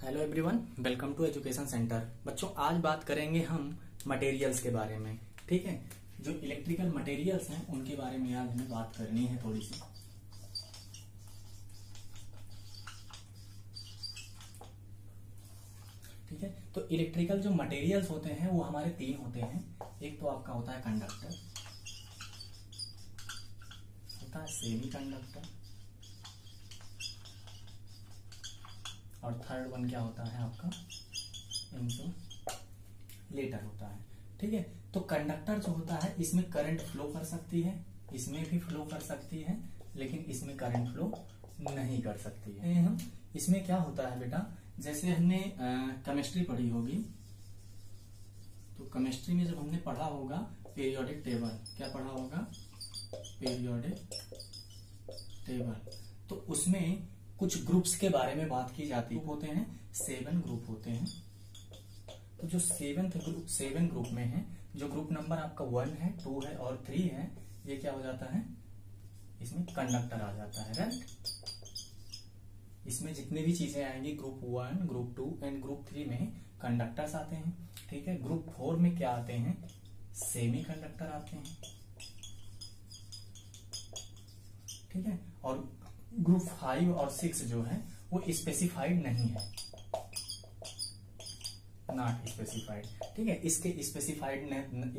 Hello everyone, welcome to education centre. बच्चों, आज बात करेंगे हम मटेरियल्स के बारे में। ठीक है, जो इलेक्ट्रिकल मटेरियल्स हैं उनके बारे में आज हमें बात करनी है थोड़ी सी। ठीक है, तो इलेक्ट्रिकल जो मटेरियल्स होते हैं वो हमारे तीन होते हैं। एक तो आपका होता है कंडक्टर, होता है सेमी कंडक्टर, और थर्ड वन क्या होता है आपका इंसुलेटर होता है। ठीक है, तो कंडक्टर जो होता है इसमें करंट फ्लो कर सकती है, इसमें भी फ्लो कर सकती है, लेकिन इसमें करंट फ्लो नहीं कर सकती है। हम इसमें क्या होता है बेटा, जैसे हमने केमिस्ट्री पढ़ी होगी, तो केमिस्ट्री में जब हमने पढ़ा होगा पीरियोडिक टेबल, क्या पढ़ा होगा पीरियोडिक टेबल, तो उसमें कुछ ग्रुप्स के बारे में बात की जाती है। होते हैं 7 ग्रुप होते हैं। तो जो सेवन ग्रुप में है, जो ग्रुप नंबर आपका 1 है, 2 है और 3 है, ये क्या हो जाता है, इसमें कंडक्टर आ जाता है। राइट, इसमें जितनी भी चीजें आएंगी ग्रुप 1, ग्रुप 2 एंड ग्रुप 3 में कंडक्टर्स आते हैं। ठीक है, ग्रुप 4 में क्या आते हैं, सेमी कंडक्टर आते हैं। ठीक है, और ग्रुप 5 और 6 जो है वो स्पेसिफाइड नहीं है, नॉट स्पेसिफाइड। ठीक है, इसके स्पेसिफाइड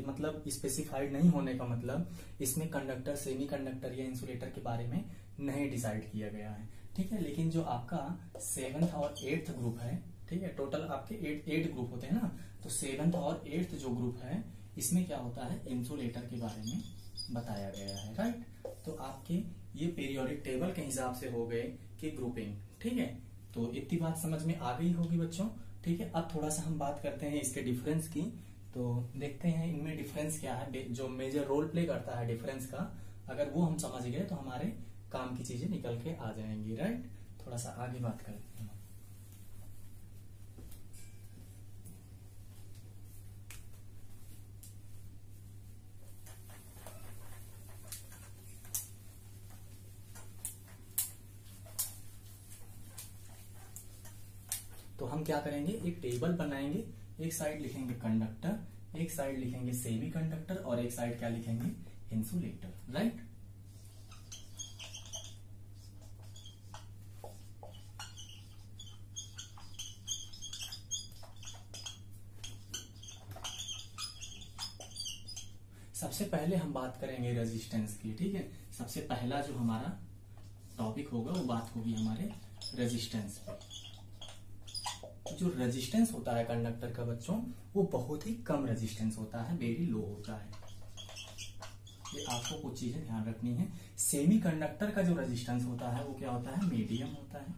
मतलब स्पेसिफाइड नहीं होने का मतलब इसमें कंडक्टर, सेमी कंडक्टर या इंसुलेटर के बारे में नहीं डिसाइड किया गया है। ठीक है, लेकिन जो आपका 7th और 8th ग्रुप है, ठीक है, टोटल आपके 8 ग्रुप होते हैं ना, तो 7th और 8th जो ग्रुप है इसमें क्या होता है, इंसुलेटर के बारे में बताया गया है। राइट, तो आपके ये पीरियोडिक टेबल के हिसाब से हो गए कि ग्रुपिंग। ठीक है, तो इतनी बात समझ में आ गई होगी बच्चों। ठीक है, अब थोड़ा सा हम बात करते हैं इसके डिफरेंस की। तो देखते हैं इनमें डिफरेंस क्या है, जो मेजर रोल प्ले करता है डिफरेंस का। अगर वो हम समझ गए तो हमारे काम की चीजें निकल के आ जाएंगी। राइट, थोड़ा सा आगे बात करते हैं। तो हम क्या करेंगे, एक टेबल बनाएंगे, एक साइड लिखेंगे कंडक्टर, एक साइड लिखेंगे सेमी कंडक्टर, और एक साइड क्या लिखेंगे, इंसुलेटर। राइट, सबसे पहले हम बात करेंगे रेजिस्टेंस की। ठीक है, सबसे पहला जो हमारा टॉपिक होगा वो बात होगी हमारे रेजिस्टेंस पे। जो रेजिस्टेंस होता है कंडक्टर का बच्चों, वो बहुत ही कम रेजिस्टेंस होता है, वेरी लो होता है। ये आपको कुछ चीजें ध्यान रखनी है। सेमी कंडक्टर का जो रेजिस्टेंस होता है वो क्या होता है, मीडियम होता है।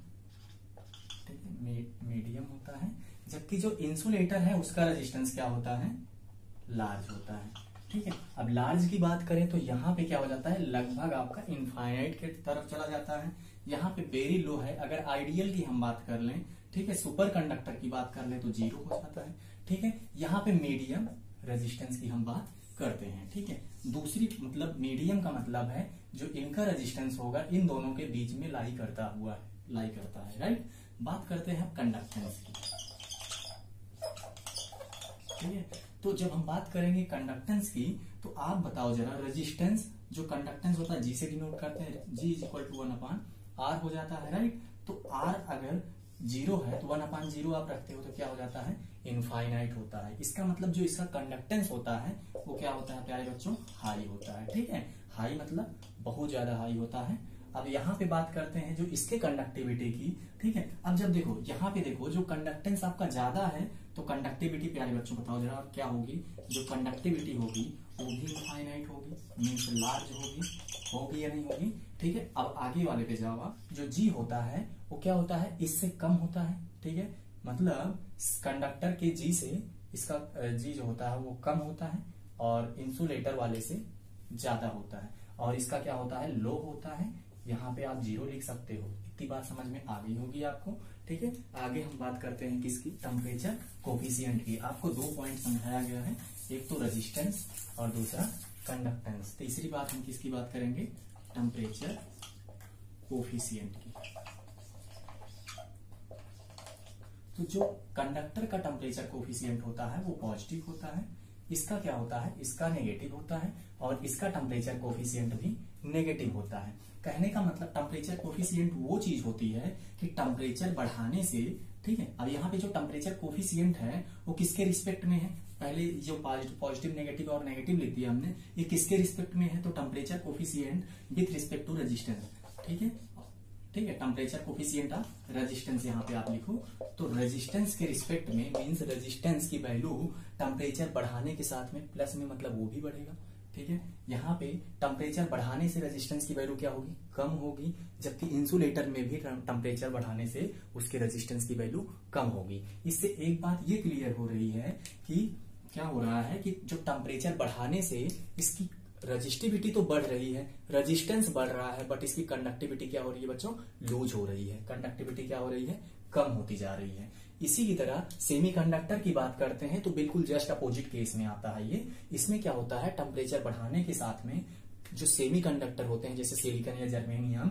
ठीक है, मीडियम होता है। जबकि जो इंसुलेटर है उसका रेजिस्टेंस क्या होता है, लार्ज होता है। ठीक है, अब लार्ज की बात करें तो यहाँ पे क्या हो जाता है, लगभग आपका इनफाइनाइट के तरफ चला जाता है। यहाँ पे वेरी लो है। अगर आइडियल की हम बात कर लें, ठीक है, सुपर कंडक्टर की बात कर लें तो 0 हो जाता है। ठीक है, यहाँ पे मीडियम रेजिस्टेंस की हम बात करते हैं। ठीक है, दूसरी मतलब मीडियम का मतलब है जो इनका रेजिस्टेंस होगा इन दोनों के बीच में लाई करता है। राइट, बात करते हैं कंडक्टेंस की। ठीक है, तो जब हम बात करेंगे कंडक्टेंस की, तो आप बताओ जरा, रेजिस्टेंस जो कंडक्टेंस होता है जी से डिनोट करते हैं, G = 1/R हो जाता है। राइट, तो R अगर 0 है तो 1/0 आप रखते हो तो क्या हो जाता है, इनफाइनाइट होता है। इसका मतलब जो इसका कंडक्टेंस होता है वो क्या होता है प्यारे बच्चों, हाई होता है। ठीक है, हाई मतलब बहुत ज्यादा हाई होता है। अब यहाँ पे बात करते हैं जो इसके कंडक्टिविटी की। ठीक है, अब जब देखो यहाँ पे देखो, जो कंडक्टेंस आपका ज्यादा है तो कंडक्टिविटी प्यारे बच्चों बताओ जरा क्या होगी, जो कंडक्टिविटी होगी वो भी इनफाइनाइट होगी, मीन्स लार्ज होगी या नहीं होगी। ठीक है, अब आगे वाले पे जाओ आप। जो G होता है वो क्या होता है, इससे कम होता है। ठीक है, मतलब कंडक्टर के G से इसका G जो होता है वो कम होता है, और इंसुलेटर वाले से ज्यादा होता है, और इसका क्या होता है, लो होता है। यहाँ पे आप 0 लिख सकते हो। इतनी बात समझ में आ गई होगी आपको। ठीक है, आगे हम बात करते हैं किसकी, टेम्परेचर कोफिशिएंट की। आपको 2 पॉइंट समझाया गया है, एक तो रेजिस्टेंस और दूसरा कंडक्टेंस। तीसरी बात हम किसकी बात करेंगे, टेम्परेचर कोफिशिएंट की। तो जो कंडक्टर का टेम्परेचर कोफिशिएंट होता है वो पॉजिटिव होता है, इसका क्या होता है, इसका नेगेटिव होता है, और इसका टेम्परेचर कोफिशिएंट भी नेगेटिव होता है। कहने का मतलब टेम्परेचर कोफिशिएंट वो चीज होती है कि टेम्परेचर बढ़ाने से, ठीक है। अब यहाँ पे जो टेम्परेचर कोफिशिएंट है वो किसके रिस्पेक्ट में है, पहले जो पॉजिटिव नेगेटिव और नेगेटिव लिख दिया हमने, ये किसके रिस्पेक्ट में है, तो temperature coefficient with respect to resistance, ठीक है, ठीक है। टेम्परेचर कोफिशिएंट ऑफ रेजिस्टेंस यहाँ पे आप लिखो, तो रेजिस्टेंस के रिस्पेक्ट में मींस रेजिस्टेंस की वैल्यू टेम्परेचर बढ़ाने के साथ में प्लस में, मतलब वो भी बढ़ेगा, ठीक है। यहाँ पे टेम्परेचर बढ़ाने से रेजिस्टेंस की वैल्यू क्या होगी, कम होगी, जबकि इंसुलेटर में भी टेम्परेचर बढ़ाने से उसके रेजिस्टेंस की वैल्यू कम होगी। इससे एक बात ये क्लियर हो रही है कि क्या हो रहा है कि जो टेम्परेचर बढ़ाने से इसकी रजिस्टिविटी तो बढ़ रही है, रेजिस्टेंस बढ़ रहा है, बट इसकी कंडक्टिविटी क्या हो रही है बच्चों, लूज हो रही है, कंडक्टिविटी क्या हो रही है, कम होती जा रही है। इसी की तरह सेमीकंडक्टर की बात करते हैं तो बिल्कुल जस्ट अपोजिट केस में आता है ये। इसमें क्या होता है, टेम्परेचर बढ़ाने के साथ में जो सेमीकंडक्टर होते हैं जैसे सिलिकॉन या जर्मेनियम,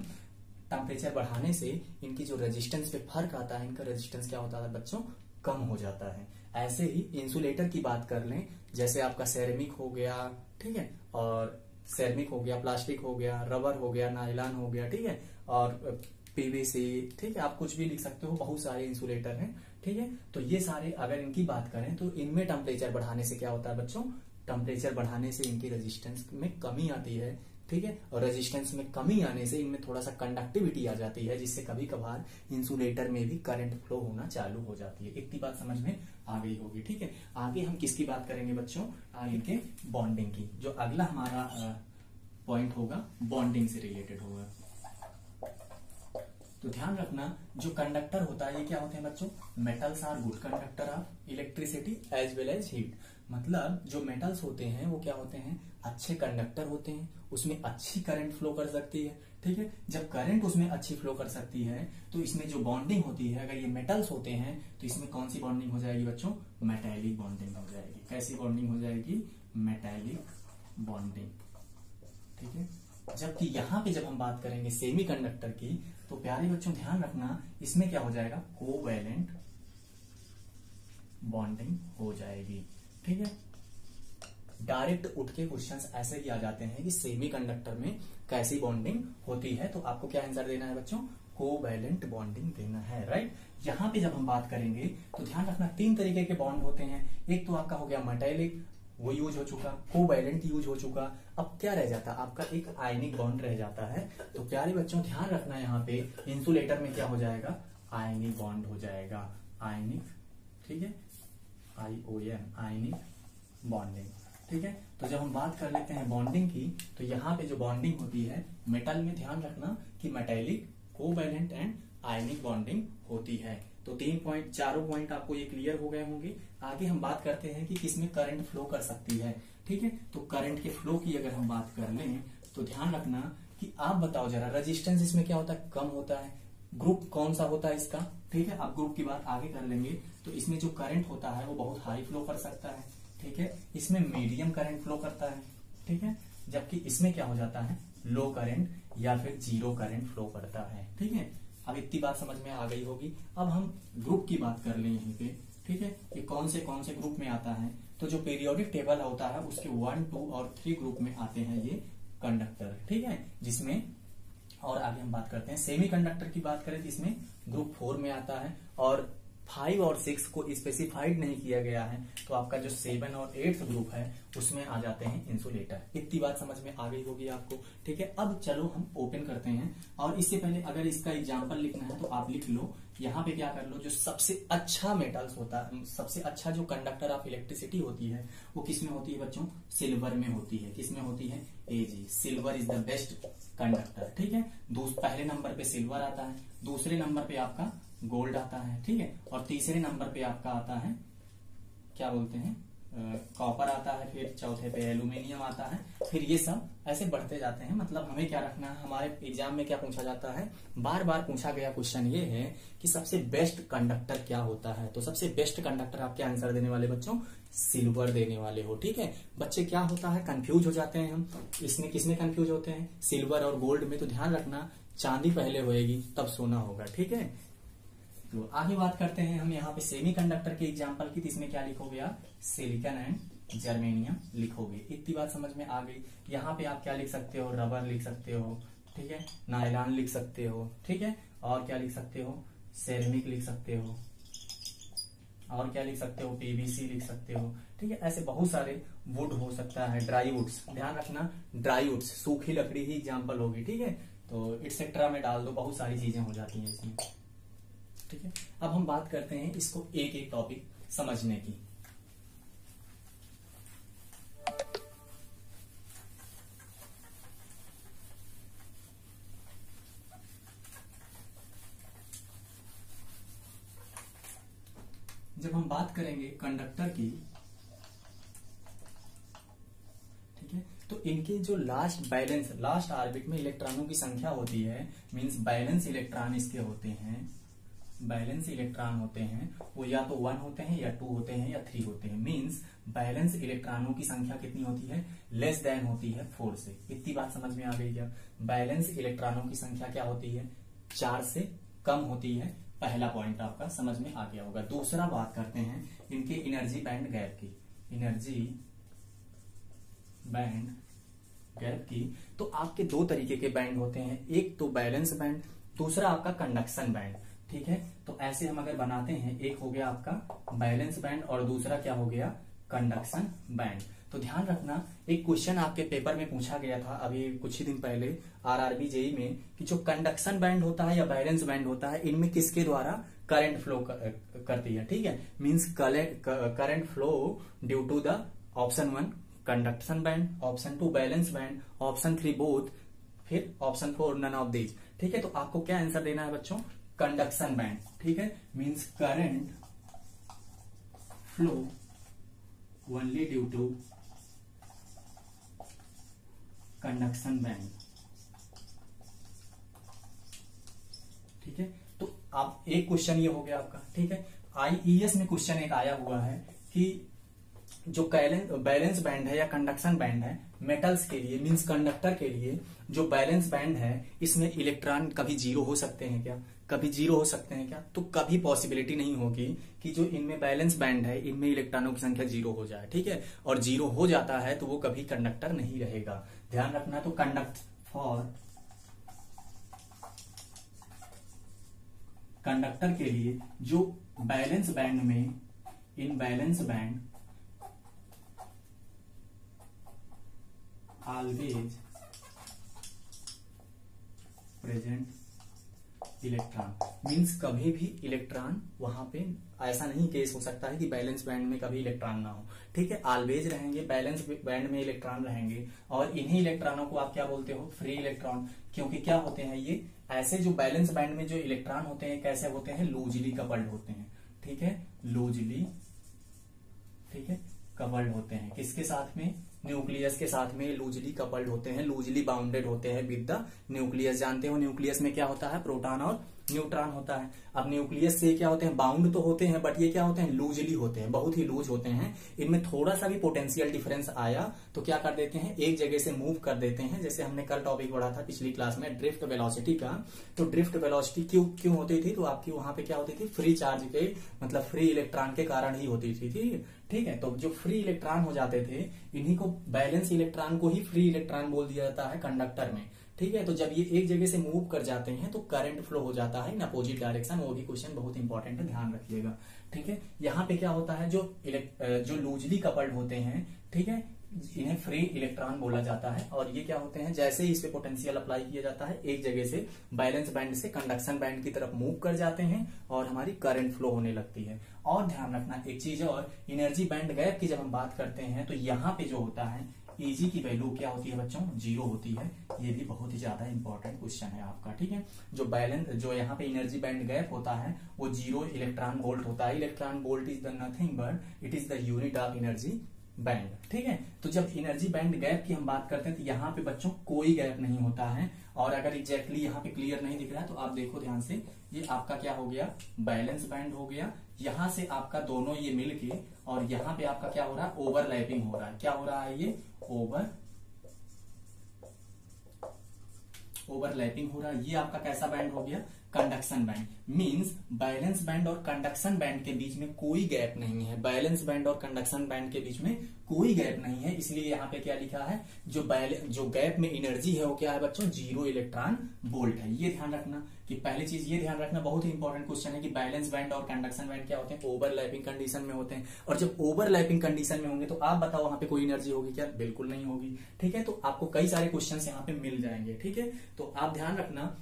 टेम्परेचर बढ़ाने से इनकी जो रेजिस्टेंस पे फर्क आता है, इनका रेजिस्टेंस क्या होता है बच्चों, कम हो जाता है। ऐसे ही इंसुलेटर की बात कर लें, जैसे आपका सेरेमिक हो गया, ठीक है, और सेरेमिक हो गया, प्लास्टिक हो गया, रबर हो गया, नायलॉन हो गया, ठीक है, और पीवीसी, ठीक है, आप कुछ भी लिख सकते हो, बहुत सारे इंसुलेटर हैं, ठीक है। तो ये सारे अगर इनकी बात करें तो इनमें टेम्परेचर बढ़ाने से क्या होता है बच्चों, टेम्परेचर बढ़ाने से इनकी रेजिस्टेंस में कमी आती है, ठीक है, और रेजिस्टेंस में कमी आने से इनमें थोड़ा सा कंडक्टिविटी आ जाती है, जिससे कभी कभार इंसुलेटर में भी करंट फ्लो होना चालू हो जाती है। इतनी बात समझ में आ गई होगी, ठीक है। आगे हम किसकी बात करेंगे बच्चों, आगे के बॉन्डिंग की। जो अगला हमारा पॉइंट होगा बॉन्डिंग से रिलेटेड होगा। तो ध्यान रखना, जो कंडक्टर होता है ये क्या होते हैं बच्चों, metals are good conductor of electricity as well as heat. मतलब जो मेटल्स होते हैं वो क्या होते हैं, अच्छे कंडक्टर होते हैं, उसमें अच्छी करंट फ्लो कर सकती है, ठीक है। जब करंट उसमें अच्छी फ्लो कर सकती है तो इसमें जो बॉन्डिंग होती है, अगर ये मेटल्स होते हैं तो इसमें कौन सी बॉन्डिंग हो जाएगी बच्चों, मेटालिक बॉन्डिंग हो जाएगी। कैसी बॉन्डिंग हो जाएगी, मेटालिक बॉन्डिंग, ठीक है। जबकि यहाँ पे जब हम बात करेंगे सेमीकंडक्टर की, तो प्यारे बच्चों ध्यान रखना, इसमें क्या हो जाएगा, कोवैलेंट बॉन्डिंग हो जाएगी, ठीक है। डायरेक्ट उठ के क्वेश्चंस ऐसे ही आ जाते हैं कि सेमीकंडक्टर में कैसी बॉन्डिंग होती है, तो आपको क्या आंसर देना है बच्चों, कोवैलेंट बॉन्डिंग देना है, राइट। यहाँ पे जब हम बात करेंगे तो ध्यान रखना 3 तरीके के बॉन्ड होते हैं। एक तो आपका हो गया मेटालिक, वो यूज हो चुका, कोवैलेंट यूज हो चुका। अब क्या रह जाता है आपका, एक आयनिक बॉन्ड रह जाता है। तो प्यारे बच्चों ध्यान रखना, यहाँ पे इंसुलेटर में क्या हो जाएगा, आयनिक बॉन्ड हो जाएगा, आयनिक, ठीक है, ION, आयनिक बॉन्डिंग, ठीक है। तो जब हम बात कर लेते हैं बॉन्डिंग की, तो यहाँ पे जो बॉन्डिंग होती है मेटल में, ध्यान रखना कि metallic, covalent and ionic bonding होती है। तो 4 पॉइंट आपको ये क्लियर हो गए होंगे। आगे हम बात करते हैं कि किसमें करंट फ्लो कर सकती है, ठीक है। तो करंट के फ्लो की अगर हम बात कर लें तो ध्यान रखना कि आप बताओ जरा, रेजिस्टेंस इसमें क्या होता है, कम होता है। ग्रुप कौन सा होता है इसका, ठीक है, आप ग्रुप की बात आगे कर लेंगे। तो इसमें जो करंट होता है वो बहुत हाई फ्लो कर सकता है, ठीक है। इसमें मीडियम करंट फ्लो करता है, ठीक है, जबकि इसमें क्या हो जाता है, लो करंट या फिर जीरो करंट फ्लो करता है, ठीक है। अब इतनी बात समझ में आ गई होगी। अब हम ग्रुप की बात कर लें यहीं पे, ठीक है, कि कौन से ग्रुप में आता है। तो जो पीरियोडिक टेबल होता है उसके 1, 2 और 3 ग्रुप में आते हैं ये कंडक्टर, ठीक है, जिसमें, और आगे हम बात करते हैं सेमीकंडक्टर की बात करें तो इसमें ग्रुप 4 में आता है, और 5 और 6 को स्पेसिफाइड नहीं किया गया है, तो आपका जो 7 और 8 ग्रुप है उसमें आ जाते हैं इंसुलेटर। इतनी बात समझ में आ गई होगी आपको, ठीक है। अब चलो हम ओपन करते हैं, और इससे पहले अगर इसका एग्जांपल लिखना है तो आप लिख लो, यहाँ पे क्या कर लो, जो सबसे अच्छा मेटल्स होता है, सबसे अच्छा जो कंडक्टर ऑफ इलेक्ट्रिसिटी होती है वो किसमें होती है बच्चों, सिल्वर में होती है। किसमें होती है, Ag, silver is the best conductor, ठीक है। पहले नंबर पे सिल्वर आता है, दूसरे नंबर पे आपका गोल्ड आता है, ठीक है, और तीसरे नंबर पे आपका आता है, क्या बोलते हैं, कॉपर आता है, फिर चौथे पे एल्यूमिनियम आता है, फिर ये सब ऐसे बढ़ते जाते हैं। मतलब हमें क्या रखना है, हमारे एग्जाम में क्या पूछा जाता है, बार बार पूछा गया क्वेश्चन ये है कि सबसे बेस्ट कंडक्टर क्या होता है। तो सबसे बेस्ट कंडक्टर आप क्या आंसर देने वाले बच्चों, सिल्वर देने वाले हो, ठीक है। बच्चे क्या होता है, कंफ्यूज हो जाते हैं हम, इसमें किसमें कंफ्यूज होते हैं, सिल्वर और गोल्ड में। तो ध्यान रखना, चांदी पहले होएगी तब सोना होगा, ठीक है। तो आगे बात करते हैं हम यहाँ पे सेमीकंडक्टर के एग्जांपल की। तो इसमें क्या लिखोगे आप, सिलिकॉन एंड जर्मेनियम लिखोगे। इतनी बात समझ में आ गई। यहाँ पे आप क्या लिख सकते हो, रबर लिख सकते हो, ठीक है, नायलॉन लिख सकते हो, ठीक है, और क्या लिख सकते हो, सेरेमिक लिख सकते हो, और क्या लिख सकते हो, पीवीसी लिख सकते हो, ठीक है। ऐसे बहुत सारे वुड हो सकता है, ड्राई वुड्स, ध्यान रखना ड्राई वुड्स, सूखी लकड़ी ही एग्जांपल होगी, ठीक है। तो इटसेट्रा में डाल दो, बहुत सारी चीजें हो जाती हैं इसमें, ठीक है। अब हम बात करते हैं इसको एक एक टॉपिक समझने की। जब हम बात करेंगे कंडक्टर की, ठीक है, तो इनके जो लास्ट ऑर्बिट में इलेक्ट्रॉनों की संख्या होती है, मींस बैलेंस इलेक्ट्रॉन इसके होते हैं, बैलेंस इलेक्ट्रॉन होते हैं, वो या तो 1 होते हैं या 2 होते हैं या 3 होते हैं। मींस बैलेंस इलेक्ट्रॉनों की संख्या कितनी होती है, लेस देन होती है 4 से। इतनी बात समझ में आ गई क्या? बैलेंस इलेक्ट्रॉनों की संख्या क्या होती है, 4 से कम होती है। पहला पॉइंट आपका समझ में आ गया होगा। दूसरा बात करते हैं इनके एनर्जी बैंड गैप की, एनर्जी बैंड गैप की। तो आपके दो तरीके के बैंड होते हैं, एक तो बैलेंस बैंड, दूसरा आपका कंडक्शन बैंड, ठीक है। तो ऐसे हम अगर बनाते हैं, एक हो गया आपका बैलेंस बैंड और दूसरा क्या हो गया, कंडक्शन बैंड। तो ध्यान रखना, एक क्वेश्चन आपके पेपर में पूछा गया था अभी कुछ ही दिन पहले आरआरबी जेई में, कि जो कंडक्शन बैंड होता है या बैलेंस बैंड होता है, इनमें किसके द्वारा करंट फ्लो करती है, ठीक है। Means current flow due to the option 1 conduction band, option 2 valence band, option 3 both, फिर ऑप्शन 4 नन ऑफ दीज, ठीक है। तो आपको क्या आंसर देना है बच्चों, कंडक्शन बैंड, ठीक है। Means current flow only due to conduction band, ठीक है। तो आप एक क्वेश्चन ये हो गया आपका, ठीक है। आईईएस में क्वेश्चन एक आया हुआ है कि जो बैलेंस बैंड है या कंडक्शन बैंड है मेटल्स के लिए, मींस कंडक्टर के लिए, जो बैलेंस बैंड है इसमें इलेक्ट्रॉन कभी जीरो हो सकते हैं क्या, कभी जीरो हो सकते हैं क्या? तो कभी पॉसिबिलिटी नहीं होगी कि जो इनमें बैलेंस बैंड है इनमें इलेक्ट्रॉनों की संख्या जीरो हो जाए, ठीक है। और जीरो हो जाता है तो वो कभी कंडक्टर नहीं रहेगा, ध्यान रखना। तो कंडक्टर के लिए जो बैलेंस बैंड में, in balance band always present electron, means कभी भी इलेक्ट्रॉन वहां पे, ऐसा नहीं केस हो सकता है कि बैलेंस बैंड में कभी इलेक्ट्रॉन ना हो, ठीक है। ऑलवेज रहेंगे, बैलेंस बैंड में इलेक्ट्रॉन रहेंगे। और इन्हीं इलेक्ट्रॉनों को आप क्या बोलते हो, फ्री इलेक्ट्रॉन। क्योंकि क्या होते हैं ये ऐसे, जो बैलेंस बैंड में जो इलेक्ट्रॉन होते हैं कैसे होते हैं, लूजली कपल्ड होते हैं, ठीक है, लूजली, ठीक है, कपल्ड होते हैं। किसके साथ में, न्यूक्लियस के साथ में लूजली कपल्ड होते हैं, लूजली बाउंडेड होते हैं विद द न्यूक्लियस। जानते हो न्यूक्लियस में क्या होता है, प्रोटॉन और न्यूट्रॉन होता है। अब न्यूक्लियस से क्या होते हैं, बाउंड तो होते हैं, बट ये क्या होते हैं, लूजली होते हैं, बहुत ही लूज होते हैं। इनमें थोड़ा सा भी पोटेंशियल डिफरेंस आया तो क्या कर देते हैं, एक जगह से मूव कर देते हैं। जैसे हमने कल टॉपिक पढ़ा था पिछली क्लास में ड्रिफ्ट वेलोसिटी का, तो ड्रिफ्ट वेलोसिटी क्यों होती थी, तो आपकी वहां पे क्या होती थी, फ्री चार्ज के, मतलब फ्री इलेक्ट्रॉन के कारण ही होती थी, ठीक है। तो जो फ्री इलेक्ट्रॉन हो जाते थे, इन्हीं को, बैलेंस इलेक्ट्रॉन को ही फ्री इलेक्ट्रॉन बोल दिया जाता है कंडक्टर में, ठीक है। तो जब ये एक जगह से मूव कर जाते हैं तो करंट फ्लो हो जाता है इन अपोजिट डायरेक्शन। वो भी क्वेश्चन बहुत इंपॉर्टेंट है, ध्यान रखिएगा, ठीक है। यहाँ पे क्या होता है, जो लूजली कपल्ड होते हैं, ठीक है, इन्हें फ्री इलेक्ट्रॉन बोला जाता है। और ये क्या होते हैं, जैसे ही इस पे पोटेंशियल अप्लाई किया जाता है, एक जगह से बैलेंस बैंड से कंडक्शन बैंड की तरफ मूव कर जाते हैं और हमारी करंट फ्लो होने लगती है। और ध्यान रखना एक चीज और, एनर्जी बैंड गैप की जब हम बात करते हैं तो यहाँ पे जो होता है Eg की वैल्यू क्या होती है बच्चों, जीरो होती है। ये भी बहुत ही ज्यादा इंपॉर्टेंट क्वेश्चन है आपका, ठीक है। जो यहाँ पे एनर्जी बैंड गैप होता है वो 0 इलेक्ट्रॉन वोल्ट होता है। Electron volt is the nothing but it is the unit of energy band, ठीक है। तो जब एनर्जी बैंड गैप की हम बात करते हैं तो यहाँ पे बच्चों कोई गैप नहीं होता है। और अगर एग्जैक्टली यहाँ पे क्लियर नहीं दिख रहा है तो आप देखो ध्यान से, ये आपका क्या हो गया, बैलेंस बैंड हो गया। यहां से आपका दोनों ये मिलके, और यहाँ पे आपका क्या हो रहा है, ओवरलैपिंग हो रहा है। क्या हो रहा है, ये ओवरलैपिंग हो रहा है। ये आपका कैसा बैंड हो गया, conduction band means balance band और कंडक्शन बैंड के बीच में कोई गैप नहीं है। बैलेंस बैंड और कंडक्शन बैंड के बीच में कोई गैप नहीं है, इसलिए यहाँ पे क्या लिखा है, जो गैप में एनर्जी है वो क्या है बच्चों, 0 इलेक्ट्रॉन वोल्ट है। ये ध्यान रखना कि पहली चीज ये ध्यान रखना, बहुत ही इंपॉर्टेंट क्वेश्चन है कि बैलेंस बैंड और कंडक्शन बैंड क्या होते हैं, ओवरलैपिंग कंडीशन में होते हैं। और जब ओवरलैपिंग कंडीशन में होंगे तो आप बताओ वहां पे कोई एनर्जी होगी क्या, बिल्कुल नहीं होगी। ठीक है, तो आपको कई सारे क्वेश्चन यहाँ पे मिल जाएंगे। ठीक है, तो आप ध्यान रखना।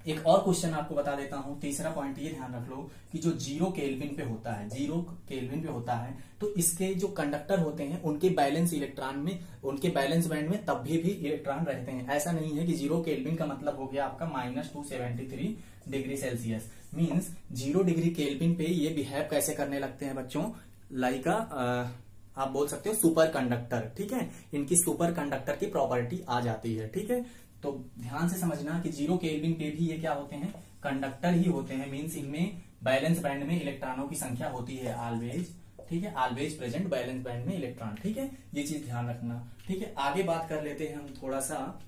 एक और क्वेश्चन आपको बता देता हूं, तीसरा पॉइंट ये ध्यान रख लो कि जो 0 केल्विन पे होता है, 0 केल्विन पे होता है, तो इसके जो कंडक्टर होते हैं उनके बैलेंस इलेक्ट्रॉन में, उनके बैलेंस बैंड में तब भी इलेक्ट्रॉन रहते हैं। ऐसा नहीं है कि 0 केल्विन का मतलब हो गया आपका -273 degree Celsius. Means 0 degree kelvin पे ये बिहेव कैसे करने लगते हैं बच्चों, लाइक आप बोल सकते हो सुपर कंडक्टर। ठीक है, इनकी सुपर कंडक्टर की प्रॉपर्टी आ जाती है। ठीक है, तो ध्यान से समझना कि 0 केल्विन पे भी ये क्या होते हैं, कंडक्टर ही होते हैं। मींस इनमें बैलेंस बैंड में इलेक्ट्रॉनों की संख्या होती है ऑलवेज। ठीक है, ऑलवेज प्रेजेंट बैलेंस बैंड में इलेक्ट्रॉन। ठीक है, ये चीज ध्यान रखना। ठीक है, आगे बात कर लेते हैं हम थोड़ा सा।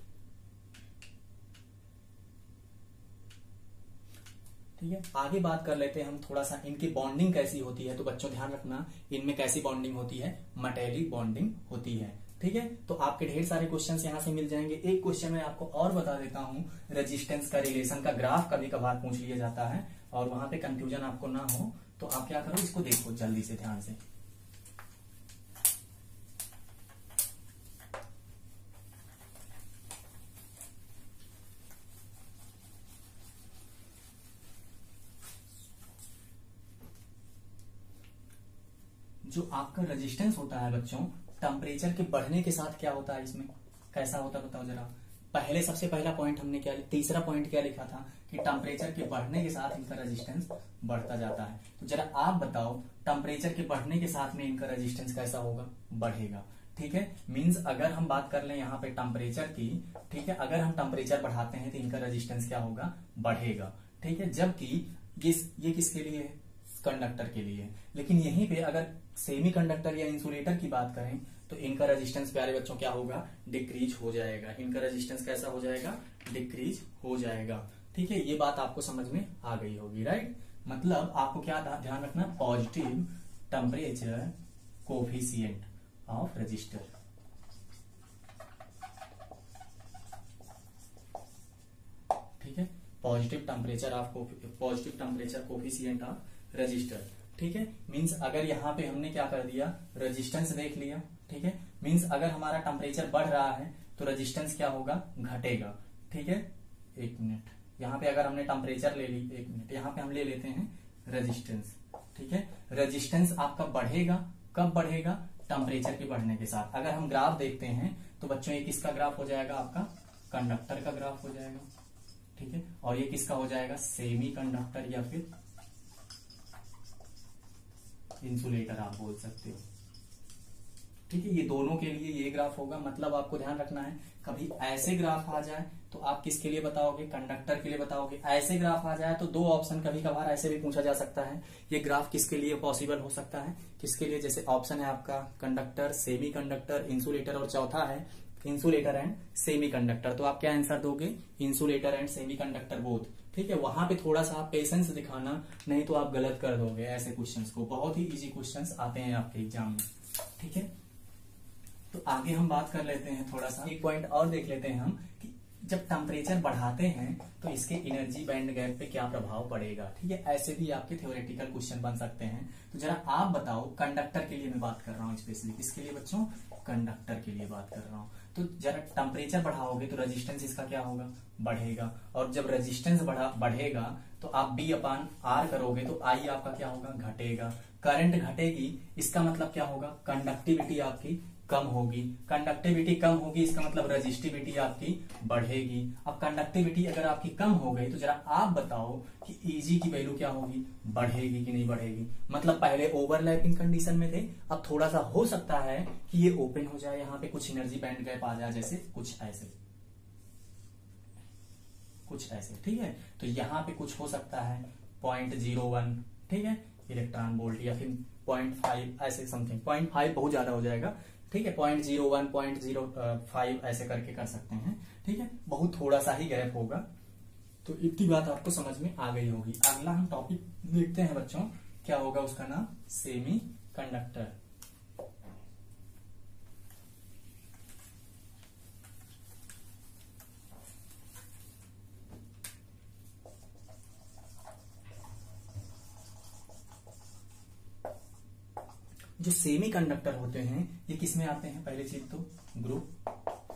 ठीक है, आगे बात कर लेते हैं हम थोड़ा सा इनकी बॉन्डिंग कैसी होती है। तो बच्चों ध्यान रखना, इनमें कैसी बॉन्डिंग होती है, मेटेलिक बॉन्डिंग होती है। ठीक है, तो आपके ढेर सारे क्वेश्चंस यहां से मिल जाएंगे। एक क्वेश्चन मैं आपको और बता देता हूं, रेजिस्टेंस का रिलेशन का ग्राफ कभी कभार पूछ लिया जाता है और वहां पे कंफ्यूजन आपको ना हो तो आप क्या करो, इसको देखो जल्दी से ध्यान से। जो आपका रेजिस्टेंस होता है बच्चों, टेम्परेचर के बढ़ने के साथ क्या होता है, इसमें कैसा होता है बताओ जरा। पहले सबसे पहला पॉइंट हमने क्या, तीसरा पॉइंट क्या लिखा था कि टेम्परेचर के बढ़ने के साथ इनका रेजिस्टेंस बढ़ता जाता है। तो जरा आप बताओ टेम्परेचर के बढ़ने के साथ में इनका रेजिस्टेंस कैसा होगा, बढ़ेगा। ठीक है, मींस अगर हम बात कर लें यहाँ पे टेम्परेचर की, ठीक है, अगर हम टेम्परेचर बढ़ाते हैं तो इनका रेजिस्टेंस क्या होगा, बढ़ेगा। ठीक है, जबकि ये किसके लिए है, कंडक्टर के लिए। लेकिन यहीं पे अगर सेमी कंडक्टर या इंसुलेटर की बात करें तो इनका रेजिस्टेंस प्यारे बच्चों क्या होगा, डिक्रीज हो जाएगा। इनका रेजिस्टेंस कैसा हो जाएगा, डिक्रीज हो जाएगा। ठीक है, ये बात आपको समझ में आ गई होगी, राइट। मतलब आपको क्या ध्यान रखना, positive temperature coefficient of register. ठीक है, positive temperature coefficient of register. ठीक है, मींस अगर यहाँ पे हमने क्या कर दिया, रेजिस्टेंस देख लिया। ठीक है, मींस अगर हमारा टेम्परेचर बढ़ रहा है तो रेजिस्टेंस क्या होगा, घटेगा। ठीक है, एक मिनट, यहाँ पे अगर हमने टेम्परेचर ले ली, एक मिनट, यहाँ पे हम ले लेते हैं रेजिस्टेंस। ठीक है, रेजिस्टेंस आपका बढ़ेगा, कब बढ़ेगा, टेम्परेचर के बढ़ने के साथ। अगर हम ग्राफ देखते हैं तो बच्चों ये किसका ग्राफ हो जाएगा, आपका कंडक्टर का ग्राफ हो जाएगा। ठीक है, और ये किसका हो जाएगा, सेमी कंडक्टर या फिर इंसुलेटर आप बोल सकते हो। ठीक है, ये दोनों के लिए ये ग्राफ होगा। मतलब आपको ध्यान रखना है, कभी ऐसे ग्राफ आ जाए तो आप किसके लिए बताओगे, कंडक्टर के लिए बताओगे। ऐसे ग्राफ आ जाए तो दो ऑप्शन कभी कभार ऐसे भी पूछा जा सकता है, ये ग्राफ किसके लिए पॉसिबल हो सकता है, किसके लिए। जैसे ऑप्शन है आपका कंडक्टर, सेमी कंडक्टर, इंसुलेटर, और चौथा है इंसुलेटर एंड सेमी कंडक्टर। तो आप क्या आंसर दोगे, insulator and semi conductor both. ठीक है, वहां पे थोड़ा सा आप पेशेंस दिखाना, नहीं तो आप गलत कर दोगे ऐसे क्वेश्चंस को। बहुत ही इजी क्वेश्चंस आते हैं आपके एग्जाम में। ठीक है, तो आगे हम बात कर लेते हैं थोड़ा सा, एक पॉइंट और देख लेते हैं हम कि जब टेम्परेचर बढ़ाते हैं तो इसके एनर्जी बैंड गैप पे क्या प्रभाव पड़ेगा। ठीक है, ऐसे भी आपके थ्योरेटिकल क्वेश्चन बन सकते हैं। तो जरा आप बताओ, कंडक्टर के लिए मैं बात कर रहा हूँ स्पेशली, किसके लिए बच्चों, कंडक्टर के लिए बात कर रहा हूँ। तो जरा टेम्परेचर बढ़ाओगे तो रेजिस्टेंस इसका क्या होगा, बढ़ेगा। और जब रेजिस्टेंस बढ़ेगा तो आप B/R करोगे तो I आपका क्या होगा, घटेगा। करंट घटेगी, इसका मतलब क्या होगा, कंडक्टिविटी आपकी कम होगी। कंडक्टिविटी कम होगी, इसका मतलब रेजिस्टिविटी आपकी बढ़ेगी। अब कंडक्टिविटी अगर आपकी कम हो गई तो जरा आप बताओ कि Eg की वैल्यू क्या होगी, बढ़ेगी कि नहीं बढ़ेगी। मतलब पहले ओवरलैपिंग कंडीशन में थे, अब थोड़ा सा हो सकता है कि ये ओपन हो जाए, यहाँ पे कुछ एनर्जी बैंड गैप आ जाए, जैसे कुछ ऐसे। ठीक है, तो यहाँ पे कुछ हो सकता है 0.01, ठीक है, इलेक्ट्रॉन वोल्ट, या फिर 0.5 ऐसे समथिंग। 0.5 बहुत ज्यादा हो जाएगा। ठीक है, 0.01, 0.05 ऐसे करके कर सकते हैं। ठीक है, बहुत थोड़ा सा ही गैप होगा। तो इतनी बात आपको समझ में आ गई होगी। अगला हम टॉपिक देखते हैं बच्चों, क्या होगा उसका नाम, सेमी कंडक्टर। जो सेमी कंडक्टर होते हैं ये किसमें आते हैं, पहली चीज तो ग्रुप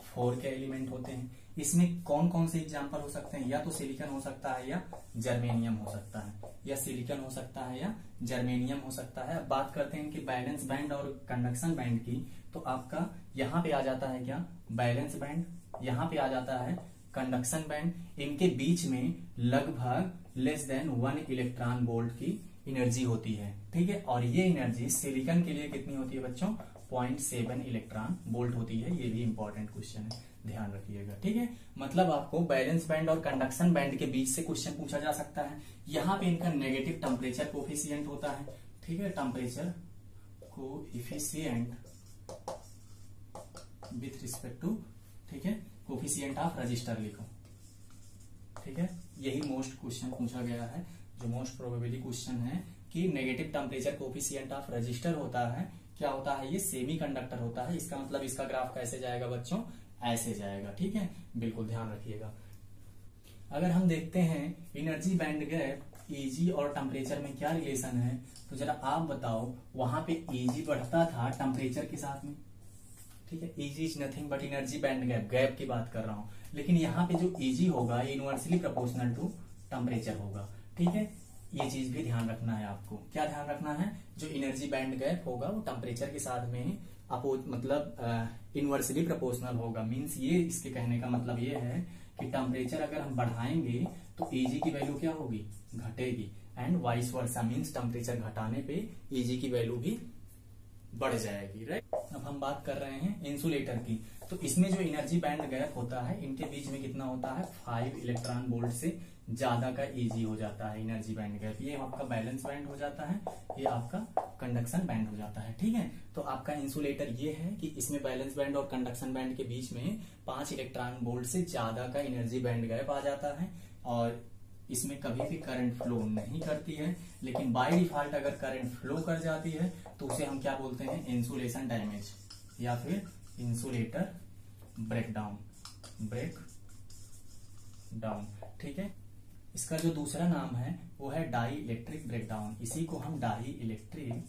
4 के एलिमेंट होते हैं। इसमें कौन कौन से एग्जाम्पल हो सकते हैं, या तो सिलिकॉन हो सकता है या जर्मेनियम हो सकता है, या सिलिकॉन हो सकता है या जर्मेनियम हो सकता है। अब बात करते हैं इनकी बैलेंस बैंड और कंडक्शन बैंड की, तो आपका यहाँ पे आ जाता है क्या, बैलेंस बैंड, यहाँ पे आ जाता है कंडक्शन बैंड। इनके बीच में लगभग लेस देन 1 इलेक्ट्रॉन वोल्ट की एनर्जी होती है, ठीक है। और ये एनर्जी सिलिकॉन के लिए कितनी होती है बच्चों, 0.7 इलेक्ट्रॉन वोल्ट होती है। ये भी इंपॉर्टेंट क्वेश्चन है, ध्यान रखिएगा, ठीक है। मतलब आपको बैलेंस बैंड और कंडक्शन बैंड के बीच से क्वेश्चन पूछा जा सकता है। यहाँ पे इनका नेगेटिव टेम्परेचर कोफिशिएंट होता है, ठीक है, temperature coefficient with respect to, ठीक है, कोफिशिएंट ऑफ रजिस्टर लिखो, ठीक है। यही मोस्ट क्वेश्चन पूछा गया है, जो मोस्ट प्रोबेबली क्वेश्चन है कि negative temperature coefficient of register होता है, क्या होता है, ये सेमी कंडक्टर होता है। इसका मतलब इसका ग्राफ कैसे जाएगा बच्चों, ऐसे जाएगा, ठीक है, बिल्कुल ध्यान रखिएगा। अगर हम देखते हैं एनर्जी बैंड गैप, Eg और टेम्परेचर में क्या रिलेशन है, तो जरा आप बताओ। वहां पे Eg बढ़ता था टेम्परेचर के साथ में, ठीक है, Eg is nothing but energy band gap, gap की बात कर रहा हूं। लेकिन यहाँ पे जो Eg होगा इनवर्सली प्रोपोर्शनल टू टेम्परेचर होगा, ठीक है। ये चीज भी ध्यान रखना है आपको। क्या ध्यान रखना है, जो एनर्जी बैंड गैप होगा वो टेम्परेचर के साथ में मतलब इनवर्सली प्रोपोर्शनल होगा। मींस ये, इसके कहने का मतलब ये है कि टेम्परेचर अगर हम बढ़ाएंगे तो Eg की वैल्यू क्या होगी, घटेगी, and vice versa, means temperature घटाने पे Eg की वैल्यू भी बढ़ जाएगी, राइट। अब हम बात कर रहे हैं इंसुलेटर की, तो इसमें जो एनर्जी बैंड गैप होता है इनके बीच में कितना होता है, 5 इलेक्ट्रॉन वोल्ट से ज्यादा का Eg हो जाता है एनर्जी बैंड गैप। ये आपका बैलेंस बैंड हो जाता है, ये आपका कंडक्शन बैंड हो जाता है, ठीक है। तो आपका इंसुलेटर ये है कि इसमें बैलेंस बैंड और कंडक्शन बैंड के बीच में 5 इलेक्ट्रॉन वोल्ट से ज्यादा का एनर्जी बैंड गैप आ जाता है, और इसमें कभी भी करंट फ्लो नहीं करती है। लेकिन बाय डिफॉल्ट अगर करंट फ्लो कर जाती है तो उसे हम क्या बोलते हैं, इंसुलेशन डैमेज, या फिर इंसुलेटर ब्रेकडाउन, ठीक है। इसका जो दूसरा नाम है वो है डाई इलेक्ट्रिक ब्रेकडाउन। इसी को हम डाई इलेक्ट्रिक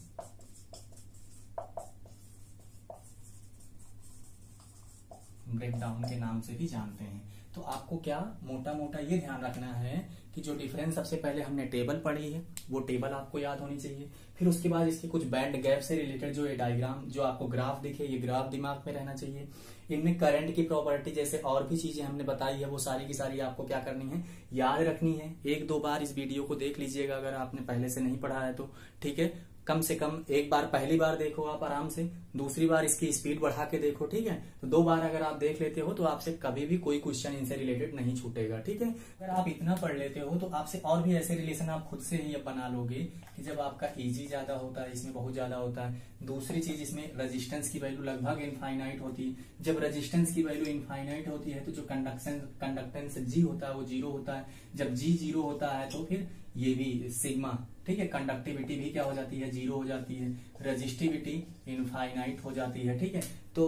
ब्रेकडाउन के नाम से भी जानते हैं। तो आपको क्या मोटा मोटा ये ध्यान रखना है कि जो डिफरेंस सबसे पहले हमने टेबल पढ़ी है वो टेबल आपको याद होनी चाहिए। फिर उसके बाद इसके कुछ बैंड गैप से रिलेटेड जो ये डायग्राम, जो आपको ग्राफ दिखे, ये ग्राफ दिमाग में रहना चाहिए। इनमें करंट की प्रॉपर्टी जैसे और भी चीजें हमने बताई है, वो सारी की सारी आपको क्या करनी है, याद रखनी है। 1-2 बार इस वीडियो को देख लीजिएगा अगर आपने पहले से नहीं पढ़ा है तो, ठीक है। कम से कम एक बार पहली बार देखो आप आराम से, दूसरी बार इसकी स्पीड बढ़ा के देखो, ठीक है। तो 2 बार अगर आप देख लेते हो तो आपसे कभी भी कोई क्वेश्चन इनसे रिलेटेड नहीं छूटेगा, ठीक है। अगर आप इतना पढ़ लेते हो तो आपसे और भी ऐसे रिलेशन आप खुद से ही अब बना लोगे कि जब आपका Eg ज्यादा होता है, इसमें बहुत ज्यादा होता है। दूसरी चीज, इसमें रेजिस्टेंस की वैल्यू लगभग इनफाइनाइट होती है। जब रेजिस्टेंस की वैल्यू इनफाइनाइट होती है तो जो कंडक्टेंस G होता है वो 0 होता है। जब G 0 होता है तो फिर ये भी सिग्मा, ठीक है, कंडक्टिविटी भी क्या हो जाती है, 0 हो जाती है। रेजिस्टिविटी इनफाइनाइट हो जाती है, ठीक है। तो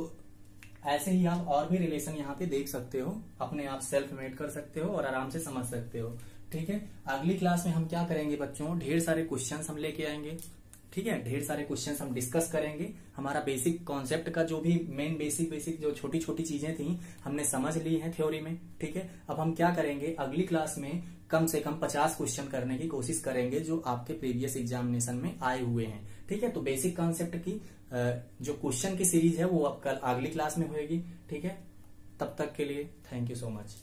ऐसे ही आप और भी रिलेशन यहाँ पे देख सकते हो, अपने आप सेल्फ मेड कर सकते हो और आराम से समझ सकते हो, ठीक है। अगली क्लास में हम क्या करेंगे बच्चों, ढेर सारे क्वेश्चंस हम लेके आएंगे, ठीक है। ढेर सारे क्वेश्चंस हम डिस्कस करेंगे। हमारा बेसिक कॉन्सेप्ट का जो भी मेन बेसिक जो छोटी छोटी चीजें थी हमने समझ ली है थ्योरी में, ठीक है। अब हम क्या करेंगे, अगली क्लास में कम से कम 50 क्वेश्चन करने की कोशिश करेंगे जो आपके प्रीवियस एग्जामिनेशन में आए हुए हैं, ठीक है। तो बेसिक कॉन्सेप्ट की जो क्वेश्चन की सीरीज है वो अब कल अगली क्लास में होगी, ठीक है। तब तक के लिए थैंक यू सो मच।